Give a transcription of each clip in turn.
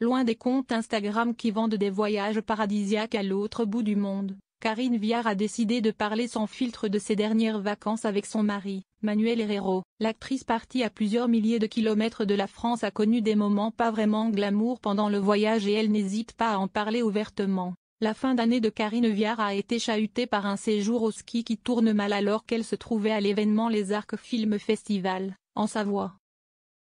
Loin des comptes Instagram qui vendent des voyages paradisiaques à l'autre bout du monde, Karine Viard a décidé de parler sans filtre de ses dernières vacances avec son mari, Manuel Herrero. L'actrice partie à plusieurs milliers de kilomètres de la France a connu des moments pas vraiment glamour pendant le voyage et elle n'hésite pas à en parler ouvertement. La fin d'année de Karine Viard a été chahutée par un séjour au ski qui tourne mal alors qu'elle se trouvait à l'événement Les Arcs Film Festival, en Savoie.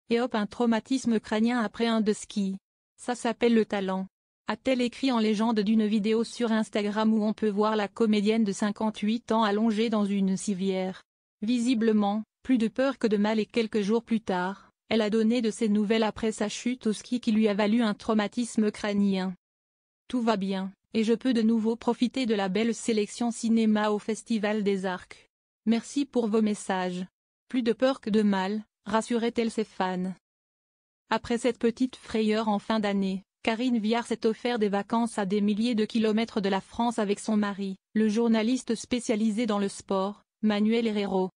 Et hop, un traumatisme crânien après un de ski. Ça s'appelle le talent. A-t-elle écrit en légende d'une vidéo sur Instagram où on peut voir la comédienne de 58 ans allongée dans une civière. Visiblement, plus de peur que de mal et quelques jours plus tard, elle a donné de ses nouvelles après sa chute au ski qui lui a valu un traumatisme crânien. Tout va bien, et je peux de nouveau profiter de la belle sélection cinéma au Festival des Arcs. Merci pour vos messages. Plus de peur que de mal, rassurait-elle ses fans. Après cette petite frayeur en fin d'année, Karine Viard s'est offert des vacances à des milliers de kilomètres de la France avec son mari, le journaliste spécialisé dans le sport, Manuel Herrero.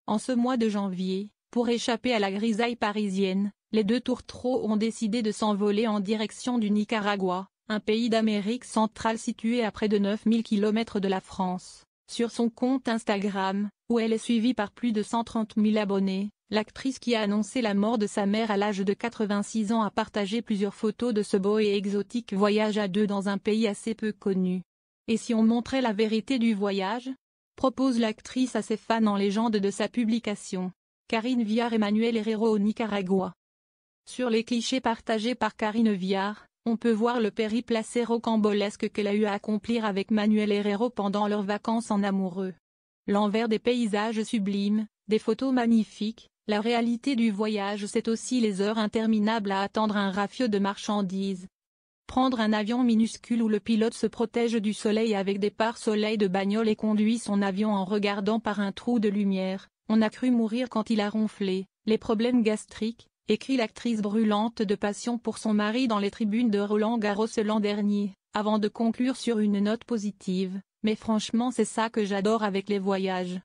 En ce mois de janvier, pour échapper à la grisaille parisienne, les deux tourtereaux ont décidé de s'envoler en direction du Nicaragua, un pays d'Amérique centrale situé à près de 9000 km de la France. Sur son compte Instagram, où elle est suivie par plus de 130 000 abonnés, l'actrice qui a annoncé la mort de sa mère à l'âge de 86 ans a partagé plusieurs photos de ce beau et exotique voyage à deux dans un pays assez peu connu. Et si on montrait la vérité du voyage ? Propose l'actrice à ses fans en légende de sa publication. Karine Viard et Manuel Herrero au Nicaragua. Sur les clichés partagés par Karine Viard, on peut voir le périple assez rocambolesque qu'elle a eu à accomplir avec Manuel Herrero pendant leurs vacances en amoureux. L'envers des paysages sublimes, des photos magnifiques, la réalité du voyage c'est aussi les heures interminables à attendre un rafio de marchandises. Prendre un avion minuscule où le pilote se protège du soleil avec des pare-soleils de bagnole et conduit son avion en regardant par un trou de lumière, on a cru mourir quand il a ronflé, les problèmes gastriques, écrit l'actrice brûlante de passion pour son mari dans les tribunes de Roland-Garros l'an dernier, avant de conclure sur une note positive, mais franchement c'est ça que j'adore avec les voyages.